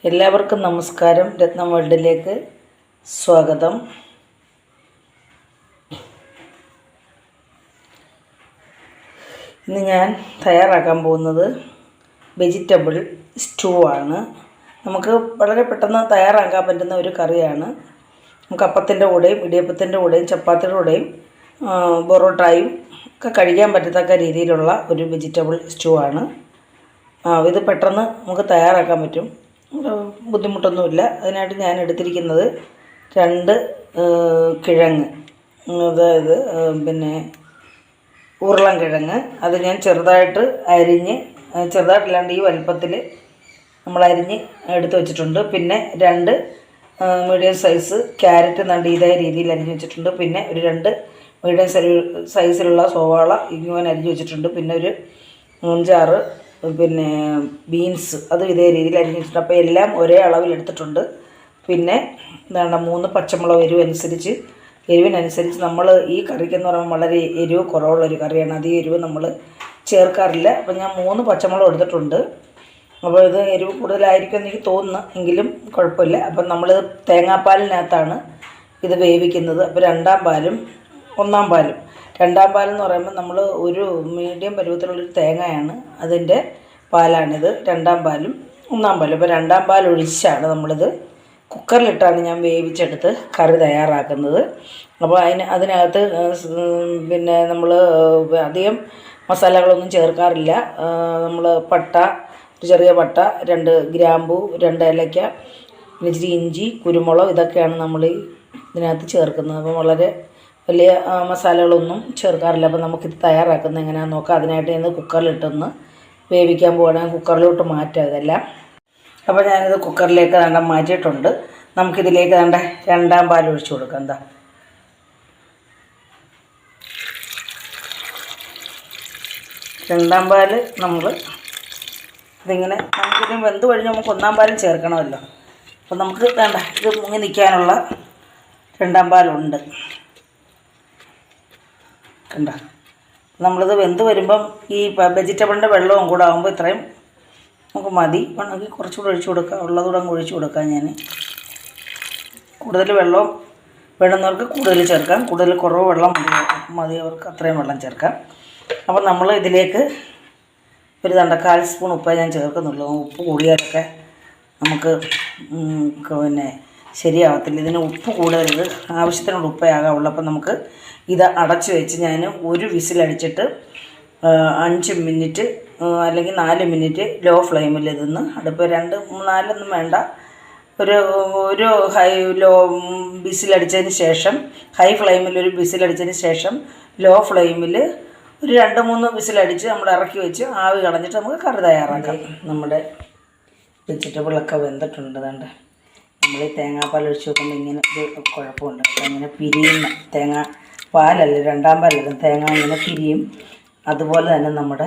എല്ലാവർക്കും നമസ്കാരം. രത്നം വേൾഡിലേക്ക് സ്വാഗതം. ഇന്ന് ഞാൻ തയ്യാറാക്കാൻ പോകുന്നത് വെജിറ്റബിൾ സ്റ്റൂ ആണ്. നമുക്ക് വളരെ പെട്ടെന്ന് തയ്യാറാക്കാൻ പറ്റുന്ന ഒരു കറിയാണ്. നമുക്ക് അപ്പത്തിൻ്റെ കൂടെയും ഇടിയപ്പത്തിൻ്റെ കൂടെയും ചപ്പാത്തിയുടെ കൂടെയും പൊറോട്ടയും ഒക്കെ കഴിക്കാൻ പറ്റത്തക്ക രീതിയിലുള്ള ഒരു വെജിറ്റബിൾ സ്റ്റൂ ആണ്. ഇത് പെട്ടെന്ന് നമുക്ക് തയ്യാറാക്കാൻ പറ്റും, ബുദ്ധിമുട്ടൊന്നുമില്ല. അതിനായിട്ട് ഞാൻ എടുത്തിരിക്കുന്നത് 2 കിഴങ്ങ്, അതായത് ഉരുളൻ കിഴങ്ങ്. അത് ഞാൻ ചെറുതായിട്ട് അരിഞ്ഞ്, ചെറുതായിട്ടില്ലാണ്ട് ഈ വലുപ്പത്തിൽ നമ്മൾ അരിഞ്ഞ് എടുത്ത് വെച്ചിട്ടുണ്ട്. പിന്നെ 2 മീഡിയം സൈസ് ക്യാരറ്റ് നണ്ട് ഇതേ രീതിയിൽ അരിഞ്ഞ് വെച്ചിട്ടുണ്ട്. പിന്നെ ഒരു 2 മീഡിയം സൈസിലുള്ള സവാള ഇങ്ങനെ അരിഞ്ഞ് വെച്ചിട്ടുണ്ട്. പിന്നെ ഒരു 5-6 ബീൻസ് അതും ഇതേ രീതിയിൽ അരിഞ്ഞ് വെച്ചിട്ടുണ്ട്. അപ്പോൾ എല്ലാം ഒരേ അളവിലെടുത്തിട്ടുണ്ട്. പിന്നെ 3 പച്ചമുളക് എരിവിനനുസരിച്ച് നമ്മൾ ഈ കറിക്കെന്ന് പറയുമ്പോൾ വളരെ എരിവ് കുറവുള്ളൊരു കറിയാണ്. അധികം എരിവ് നമ്മൾ ചേർക്കാറില്ല. അപ്പോൾ ഞാൻ 3 പച്ചമുളക് എടുത്തിട്ടുണ്ട്. അപ്പോൾ ഇത് എരിവ് കൂടുതലായിരിക്കും എന്ന് എനിക്ക് തോന്നുന്നു, എങ്കിലും കുഴപ്പമില്ല. അപ്പം നമ്മൾ തേങ്ങാപ്പാലിനകത്താണ് ഇത് വേവിക്കുന്നത്. അപ്പോൾ 2ാം പാലും 1ാം പാലും. 2ാം പാലെന്ന് പറയുമ്പോൾ നമ്മൾ ഒരു മീഡിയം പരുവത്തിലുള്ളൊരു തേങ്ങയാണ്, അതിൻ്റെ പാലാണിത്. 2ാം പാലും 1ാം പാലും. അപ്പോൾ 2ാം പാൽ ഒഴിച്ചാണ് നമ്മളിത് കുക്കറിലിട്ടാണ് ഞാൻ വേവിച്ചെടുത്ത് കറി തയ്യാറാക്കുന്നത്. അപ്പോൾ അതിനകത്ത് നമ്മൾ അധികം മസാലകളൊന്നും ചേർക്കാറില്ല. നമ്മൾ പട്ട, ഒരു ചെറിയ പട്ട, 2 ഗ്രാമ്പൂ, 2 ഏലക്ക, ഇച്ചിരി ഇഞ്ചി, കുരുമുളക്, ഇതൊക്കെയാണ് നമ്മൾ ഇതിനകത്ത് ചേർക്കുന്നത്. അപ്പോൾ വളരെ വലിയ മസാലകളൊന്നും ചേർക്കാറില്ല. അപ്പോൾ നമുക്കിത് തയ്യാറാക്കുന്നത് എങ്ങനെയാണെന്ന് നോക്കാം. അതിനായിട്ട് ഞാൻ കുക്കറിലിട്ടൊന്ന് വേവിക്കാൻ പോവുകയാണെങ്കിൽ കുക്കറിലോട്ട് മാറ്റാം ഇതെല്ലാം. അപ്പോൾ ഞാനിത് കുക്കറിലേക്ക് മാറ്റിയിട്ടുണ്ട്. നമുക്കിതിലേക്ക് 2ാം പാൽ ഒഴിച്ചു കൊടുക്കാം. 2ാം പാൽ നമ്മൾ ഇതിങ്ങനെ നമുക്കിത് വെന്ത് കഴിഞ്ഞ് നമുക്ക് 1ാം പാലും ചേർക്കണമല്ലോ. അപ്പോൾ നമുക്ക് ഇത് മുങ്ങി നിൽക്കാനുള്ള 2ാം പാലുണ്ട്. നമ്മളിത് വെന്ത് വരുമ്പം ഈ വെജിറ്റബിളിൻ്റെ വെള്ളവും കൂടെ ആകുമ്പോൾ ഇത്രയും നമുക്ക് മതി. വേണമെങ്കിൽ കുറച്ചുകൂടെ ഒഴിച്ചു കൊടുക്കാം, ഉള്ളതുകൂടെ അങ്ങ് ഒഴിച്ചു കൊടുക്കാം. ഞാൻ കൂടുതൽ വെള്ളം വേണ്ടുന്നവർക്ക് കൂടുതൽ ചേർക്കാം, കൂടുതൽ കുറവ് വെള്ളം മതിയവർക്ക് അത്രയും വെള്ളം ചേർക്കാം. അപ്പോൾ നമ്മൾ ഇതിലേക്ക് ഒരു 1/4 സ്പൂൺ ഉപ്പേ ഞാൻ ചേർക്കുന്നുള്ളൂ. ഉപ്പ് കൂടിയാലൊക്കെ നമുക്ക് ശരിയാവത്തില്ല. ഇതിന് ഉപ്പ് കൂടുതൽ, ആവശ്യത്തിനുള്ള ഉപ്പേ ആകാവുള്ളൂ. അപ്പോൾ നമുക്ക് ഇത് അടച്ചു വെച്ച് ഞാൻ ഒരു വിസിലടിച്ചിട്ട് 5 മിനിറ്റ് അല്ലെങ്കിൽ 4 മിനിറ്റ് ലോ ഫ്ലെയിമിൽ ഇതൊന്ന് അടുപ്പ് 2-4 വേണ്ട, ഒരു വിസിലടിച്ചതിന് ശേഷം ഹൈ ഫ്ലെയിമിൽ ഒരു വിസിലടിച്ചതിന് ശേഷം ലോ ഫ്ലെയിമിൽ ഒരു 2-3 വിസിലടിച്ച് നമ്മൾ ഇറക്കി വെച്ച് ആവി കളഞ്ഞിട്ട് നമുക്ക് കറി തയ്യാറാക്കാം. നമ്മുടെ വെജിറ്റബിളൊക്കെ വെന്തിട്ടുണ്ട്. നമ്മൾ ഈ തേങ്ങാപ്പാൽ ഒഴിച്ച് വെക്കുമ്പോൾ ഇങ്ങനെ ഒരു കുഴപ്പമുണ്ട്. ഇങ്ങനെ പിരിയുന്ന പാലല്ല, 2ാം പാലല്ല, തേങ്ങ ഇങ്ങനെ പിരിയും. അതുപോലെ തന്നെ നമ്മുടെ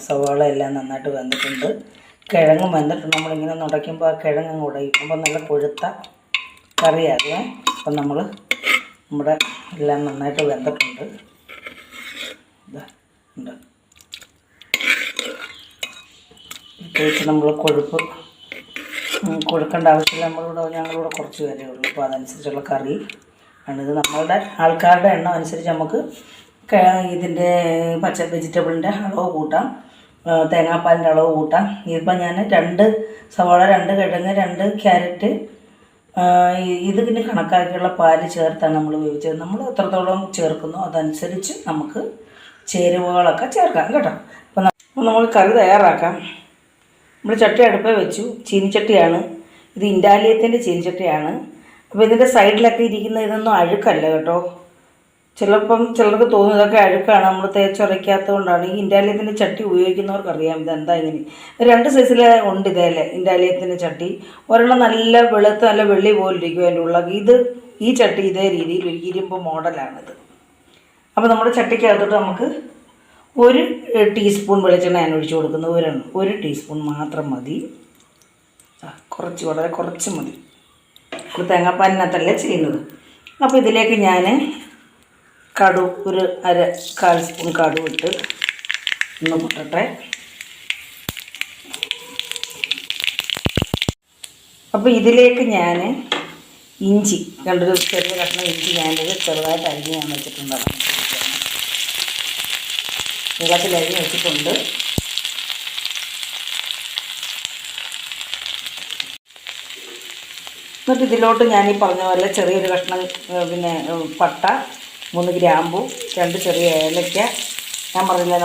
സവാള എല്ലാം നന്നായിട്ട് വെന്തിട്ടുണ്ട്. കിഴങ്ങും വെന്തിട്ടുണ്ട്. നമ്മളിങ്ങനെ നുടയ്ക്കുമ്പോൾ ആ കിഴങ്ങ് ഉടയും. അപ്പോൾ നല്ല കൊഴുത്ത കറിയാകും. അപ്പം നമ്മുടെ എല്ലാം നന്നായിട്ട് വെന്തിട്ടുണ്ട്. ഉണ്ട് പ്രത്യേകിച്ച് നമ്മൾ കൊഴുക്കേണ്ട ആവശ്യമില്ല. ഞങ്ങളിവിടെ കുറച്ച് പേരേ ഉള്ളൂ. അപ്പോൾ അതനുസരിച്ചുള്ള കറി ആണിത്. നമ്മളുടെ ആൾക്കാരുടെ എണ്ണം അനുസരിച്ച് നമുക്ക് ഇതിൻ്റെ വെജിറ്റബിളിൻ്റെ അളവ് കൂട്ടാം, തേങ്ങാപ്പാലിൻ്റെ അളവ് കൂട്ടാം. ഇതിപ്പോൾ ഞാൻ 2 സവാള, 2 കിഴങ്ങ്, 2 ക്യാരറ്റ്, ഇത് പിന്നെ കണക്കാക്കിയുള്ള പാല് ചേർത്താണ് നമ്മൾ വേവിച്ചത്. നമ്മൾ എത്രത്തോളം ചേർക്കുന്നോ അതനുസരിച്ച് നമുക്ക് ചേരുവകളൊക്കെ ചേർക്കാം കേട്ടോ. അപ്പോൾ നമ്മൾ കറി തയ്യാറാക്കാം. നമ്മൾ ചട്ടി അടുപ്പേ വെച്ചു. ചീനിച്ചട്ടിയാണ് ഇത്, ഇൻഡാലിയത്തിൻ്റെ ചീനിച്ചട്ടിയാണ്. അപ്പോൾ ഇതിൻ്റെ സൈഡിലൊക്കെ ഇരിക്കുന്ന ഇതൊന്നും അഴുക്കല്ല കേട്ടോ. ചിലർക്ക് തോന്നും ഇതൊക്കെ അഴുക്കാണ്, നമ്മൾ തേച്ചുരയ്ക്കാത്തത് കൊണ്ടാണ്. ഈ ഇൻഡാലിയത്തിൻ്റെ ചട്ടി ഉപയോഗിക്കുന്നവർക്കറിയാം ഇതെന്താ ഇങ്ങനെ. 2 സൈസിലെ ഉണ്ട് ഇതേലെ ഇൻഡാലിയത്തിൻ്റെ ചട്ടി. ഒരെണ്ണം നല്ല വെളുത്ത നല്ല വെള്ളി പോലിരിക്കും അതിൻ്റെ ഉള്ളത്. ഈ ചട്ടി ഇതേ രീതിയിൽ ഒരു ഇരുമ്പ് മോഡലാണിത്. അപ്പോൾ നമ്മുടെ ചട്ടിക്കകത്തോട്ട് നമുക്ക് 1 ടീസ്പൂൺ വെളിച്ചെണ്ണ ഞാൻ ഒഴിച്ചു കൊടുക്കുന്നത്. 1 ടീസ്പൂൺ മാത്രം മതി. വളരെ കുറച്ച് മതി. തേങ്ങാപ്പാലിനകത്തല്ലേ ചെയ്യുന്നത്. അപ്പോൾ ഇതിലേക്ക് ഞാൻ ഒരു 1/4 സ്പൂൺ കടുക് ഇട്ട് ഒന്ന് പൊട്ടട്ടെ. അപ്പോൾ ഇതിലേക്ക് ഞാൻ ഇഞ്ചി രണ്ടൊരു ചെറിയ കഷ്ണം ഇഞ്ചി ഞാനിത് ചെറുതായിട്ട് അരിഞ്ഞ് ഞാൻ വെച്ചിട്ടുണ്ട്. നീളത്തിൽ അരിഞ്ഞ് വെച്ചിട്ടുണ്ട്. എന്നിട്ട് ഇതിലോട്ട് ഞാൻ ഈ പറഞ്ഞ പോലെ ചെറിയൊരു കഷ്ണം പിന്നെ പട്ട, 3 ഗ്രാമ്പു, 2 ചെറിയ ഏലയ്ക്ക. ഞാൻ പറഞ്ഞില്ല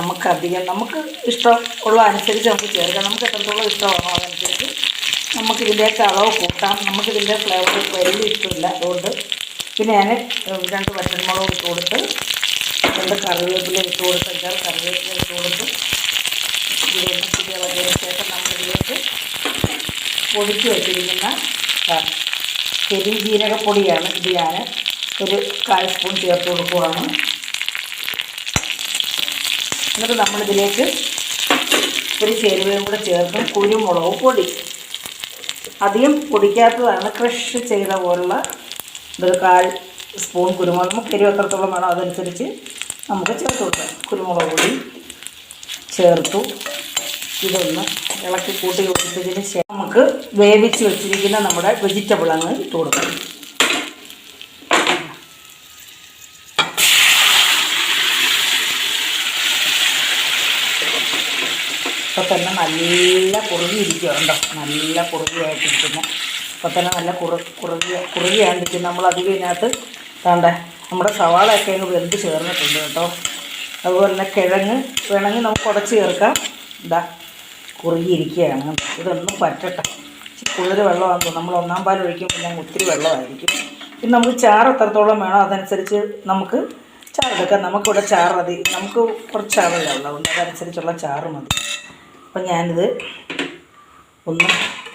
നമുക്ക് ഇഷ്ടമുള്ള അനുസരിച്ച് നമുക്ക് ചേർക്കാം. നമുക്ക് എത്രത്തോളം ഇഷ്ടമാണോ അതനുസരിച്ച് നമുക്കിതിൻ്റെയൊക്കെ അളവ് കൂട്ടാം. നമുക്കിതിൻ്റെ ഫ്ലേവർ വലിയ ഇഷ്ടമില്ല. അതുകൊണ്ട് പിന്നെ ഞാൻ 2 വറ്റൽമുളക് ഇട്ട് കൊടുത്ത്, 2 കറിവേപ്പില ഇട്ട് കൊടുത്ത്, 5-6 കറിവേപ്പില ഇട്ട് കൊടുത്ത് ഇതൊന്ന് ഇളകിയതിന് ശേഷം നമ്മളിതിലേക്ക് പൊടിച്ച് വെച്ചിരിക്കുന്ന പെരുംജീരകപ്പൊടിയാണ്. ഇത് ഞാൻ ഒരു 1/4 സ്പൂൺ ചേർത്ത് കൊടുക്കുകയാണ്. എന്നിട്ട് നമ്മളിതിലേക്ക് ഒരു ചേരുവയും കൂടെ ചേർത്ത് കുരുമുളക് പൊടി, അധികം പൊടിക്കാത്തതാണ്, ക്രഷ് ചെയ്ത പോലുള്ള ഒരു 1/4 സ്പൂൺ കുരുമുളക്. നമുക്ക് എരിവ് എത്രത്തോളം വേണോ അതനുസരിച്ച് നമുക്ക് ചേർത്ത് കൊടുക്കാം. കുരുമുളക് പൊടി ചേർത്തു. ഇതൊന്ന് ഇളക്കി കൂട്ടി കൊടുത്തതിന് ശേഷം നമുക്ക് വേവിച്ച് വെച്ചിരിക്കുന്ന നമ്മുടെ വെജിറ്റബിൾ അങ്ങ് ഇട്ട് കൊടുക്കാം. ഇപ്പോൾ തന്നെ നല്ല കുറുകിയിരിക്കുകയുണ്ടോ, നല്ല കുറുകിയായിട്ടിരിക്കുന്നു. ഇപ്പോൾ തന്നെ നല്ല കുറുകിയാണ്ടിരിക്കും. നമ്മളധികം ഇതിനകത്ത് വേണ്ട നമ്മുടെ സവാളയൊക്കെ അങ്ങ് വെന്ത് ചേർന്നിട്ടുണ്ട് കേട്ടോ. അതുപോലെ തന്നെ കിഴങ്ങ് വേണമെങ്കിൽ നമുക്ക് ഉടച്ച് ചേർക്കാം. ഇതാ കുറുകിയിരിക്കുകയാണ്. ഇതൊന്നും പറ്റട്ടെ. കൂടുതൽ വെള്ളമാകുമ്പോൾ നമ്മൾ 1-ാം പാൽ ഒഴിക്കുമ്പോൾ പിന്നെ ഒത്തിരി വെള്ളമായിരിക്കും. പിന്നെ നമുക്ക് ചാറ് എത്രത്തോളം വേണോ അതനുസരിച്ച് നമുക്ക് ചാറെടുക്കാം. നമുക്കിവിടെ ചാറ് മതി, നമുക്ക് കുറച്ച് ചാറല്ല ഉള്ളതുകൊണ്ട് അതനുസരിച്ചുള്ള ചാറ് മതി. അപ്പം ഞാനിത് ഒന്ന്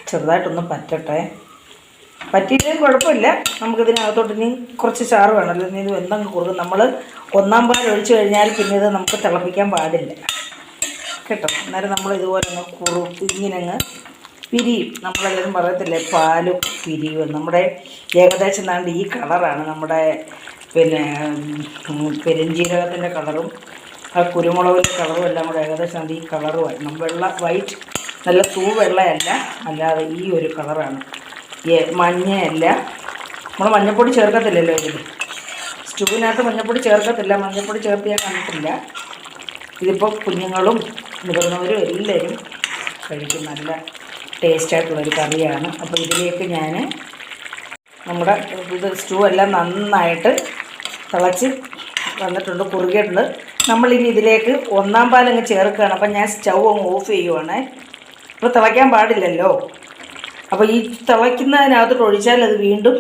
ചെറുതായിട്ടൊന്ന് പറ്റട്ടെ. പറ്റിയില്ലെങ്കിൽ കുഴപ്പമില്ല. നമുക്കിതിനകത്തോട്ട് ഇനി കുറച്ച് ചാറ് വേണമല്ലോ. ഇനി ഇത് വെന്തങ്ങ് കുറുകും. നമ്മൾ 1-ാം പാൽ ഒഴിച്ച് കഴിഞ്ഞാൽ പിന്നെ ഇത് നമുക്ക് തിളപ്പിക്കാൻ പാടില്ല കേട്ടോ. അന്നേരം നമ്മൾ ഇതുപോലെ അങ്ങ് ഇങ്ങനെങ്ങ് പിരിയും. നമ്മളെല്ലാവരും പറയത്തില്ലേ പാലും പിരിയും. നമ്മുടെ ഏകദേശം നാണ്ട് ഈ കളറാണ് നമ്മുടെ പിന്നെ പെരുംജീരകത്തിൻ്റെ കളറും ആ കുരുമുളകിൻ്റെ കളറും എല്ലാം കൂടെ ഏകദേശം ഈ കളറ് വരണം. വൈറ്റ് നല്ല തൂവെള്ളയല്ല, അല്ലാതെ ഈ ഒരു കളറാണ്. മഞ്ഞയല്ല. നമ്മൾ മഞ്ഞൾപ്പൊടി ചേർക്കത്തില്ലല്ലോ ഇതിൽ. സ്റ്റൂവിനകത്ത് മഞ്ഞൾപ്പൊടി ചേർക്കത്തില്ല. മഞ്ഞൾപ്പൊടി ചേർത്ത് ഞാൻ കണ്ടിട്ടില്ല. ഇതിപ്പോൾ കുഞ്ഞുങ്ങളും മുതിർന്നവരും എല്ലാവരും കഴിക്കും. നല്ല ടേസ്റ്റായിട്ടുള്ളൊരു കറിയാണ്. അപ്പോൾ ഇതിലേക്ക് ഞാൻ നമ്മുടെ സ്റ്റൂ എല്ലാം നന്നായിട്ട് തിളച്ച് വന്നിട്ടുണ്ട്, കുറുകിയിട്ടുണ്ട്. നമ്മളിനി ഇതിലേക്ക് 1-ാം പാലങ്ങ് ചേർക്കുകയാണ്. അപ്പം ഞാൻ സ്റ്റൗ അങ്ങ് ഓഫ് ചെയ്യുവാണേ. അപ്പോൾ തിളയ്ക്കാൻ പാടില്ലല്ലോ. അപ്പോൾ ഈ തിളയ്ക്കുന്നതിനകത്തോട്ട് ഒഴിച്ചാൽ അത് വീണ്ടും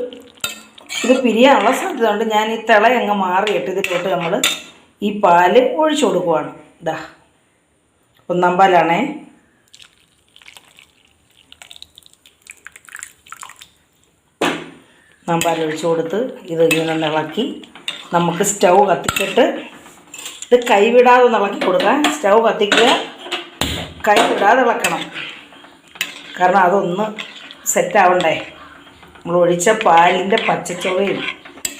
ഇത് പിരിയാനുള്ള സാധ്യത ഉണ്ട്. ഞാൻ ഈ തിളയങ്ങ് മാറിയിട്ട് ഇതിലോട്ട് നമ്മൾ ഈ പാല് ഒഴിച്ചു കൊടുക്കുവാണ്. ഇതാ 1-ാം പാലാണേ. പാൽ ഒഴിച്ചു കൊടുത്ത് ഇത് ഇങ്ങനെ ഇളക്കി നമുക്ക് സ്റ്റൗ കത്തിച്ചിട്ട് ഇത് കൈവിടാതെ ഒന്ന് ഇളക്കി കൊടുക്കാം. സ്റ്റൗ കത്തിക്കുക, കൈവിടാതെ ഇളക്കണം. കാരണം അതൊന്ന് സെറ്റാവണ്ടേ. നമ്മൾ ഒഴിച്ച പാലിൻ്റെ പച്ചച്ചുവയും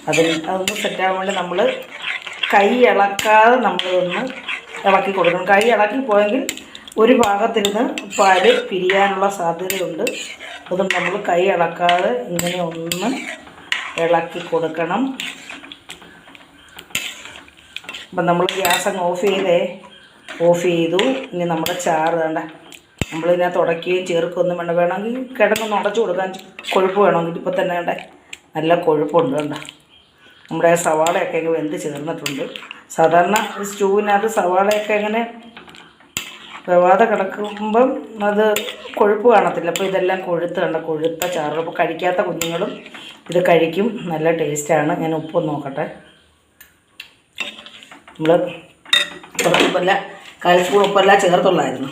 അതൊന്ന് സെറ്റാകാൻ വേണ്ടി നമ്മൾ കൈ ഇളക്കാതെ നമ്മളിതൊന്ന് ഇളക്കി കൊടുക്കണം. കൈ ഇളക്കി പോയെങ്കിൽ ഒരു ഭാഗത്തിരുന്ന് പാല് പിരിയാനുള്ള സാധ്യതയുണ്ട്. അതും നമ്മൾ കൈ ഇളക്കാതെ ഇങ്ങനെ ഒന്ന് ഇളക്കി കൊടുക്കണം. അപ്പം നമ്മൾ ഗ്യാസ് അങ്ങ് ഓഫ് ചെയ്തു. ഇനി നമ്മുടെ ചാറ് വേണ്ട നമ്മളിതിനകത്ത് ഉടക്കുകയും ചേർക്കുകയൊന്നും വേണ്ട. വേണമെങ്കിൽ കിടന്നൊന്ന് ഉടച്ചു കൊടുക്കാൻ കൊഴുപ്പ് വേണമെങ്കിൽ ഇപ്പം തന്നെ വേണ്ട നല്ല കൊഴുപ്പുണ്ട്. വേണ്ട നമ്മുടെ സവാളയൊക്കെ അങ്ങ് വെന്ത് ചേർന്നിട്ടുണ്ട്. സാധാരണ സ്റ്റൂവിനകത്ത് സവാളയൊക്കെ അങ്ങനെ വേവാതെ കിടക്കുമ്പം അത് കൊഴുപ്പ് കാണത്തില്ല. അപ്പോൾ ഇതെല്ലാം കൊഴുത്ത ചാറ്. അപ്പോൾ കഴിക്കാത്ത കുഞ്ഞുങ്ങളും ഇത് കഴിക്കും. നല്ല ടേസ്റ്റാണ്. ഞാൻ ഉപ്പൊന്ന് നോക്കട്ടെ. നമ്മൾ ഉപ്പല്ല 1/4 സ്പൂൺ ഉപ്പല്ല ചേർത്തുള്ളായിരുന്നു.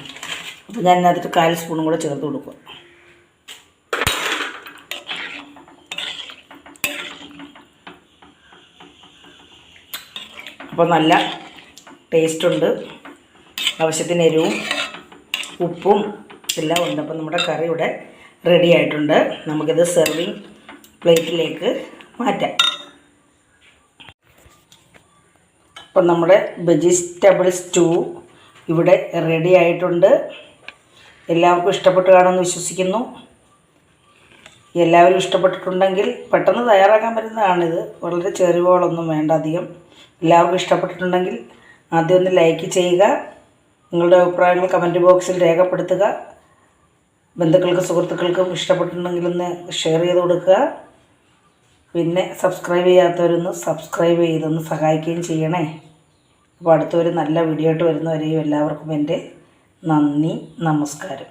അപ്പോൾ ഞാൻ അതിനകത്ത് 1/4 സ്പൂണും കൂടെ ചേർത്ത് കൊടുക്കുക. അപ്പോൾ നല്ല ടേസ്റ്റുണ്ട്. ആവശ്യത്തിന് എരിവും ഉപ്പും എല്ലാം ഉണ്ട്. അപ്പോൾ നമ്മുടെ കറി ഇവിടെ റെഡി ആയിട്ടുണ്ട്. നമുക്കിത് സെർവിങ് പ്ലേറ്റിലേക്ക് മാറ്റാം. അപ്പം നമ്മുടെ വെജിറ്റബിൾ സ്റ്റൂ ഇവിടെ റെഡി ആയിട്ടുണ്ട്. എല്ലാവർക്കും ഇഷ്ടപ്പെട്ട് കാണുമെന്ന് വിശ്വസിക്കുന്നു. എല്ലാവരും ഇഷ്ടപ്പെട്ടിട്ടുണ്ടെങ്കിൽ പെട്ടെന്ന് തയ്യാറാക്കാൻ പറ്റുന്നതാണിത്. വളരെ ചേരുവകളൊന്നും വേണ്ട അധികം. എല്ലാവർക്കും ഇഷ്ടപ്പെട്ടിട്ടുണ്ടെങ്കിൽ ആദ്യം ഒന്ന് ലൈക്ക് ചെയ്യുക. നിങ്ങളുടെ അഭിപ്രായങ്ങൾ കമൻറ്റ് ബോക്സിൽ രേഖപ്പെടുത്തുക. ബന്ധുക്കൾക്കും സുഹൃത്തുക്കൾക്കും ഇഷ്ടപ്പെട്ടിട്ടുണ്ടെങ്കിൽ ഒന്ന് ഷെയർ ചെയ്ത് കൊടുക്കുക. പിന്നെ സബ്സ്ക്രൈബ് ചെയ്യാത്തവരൊന്ന് സബ്സ്ക്രൈബ് ചെയ്തൊന്ന് സഹായിക്കുകയും ചെയ്യണേ. അപ്പോൾ അടുത്തൊരു നല്ല വീഡിയോ ആയിട്ട് വരുന്നവരെയും എല്ലാവർക്കും എൻ്റെ നന്ദി, നമസ്കാരം.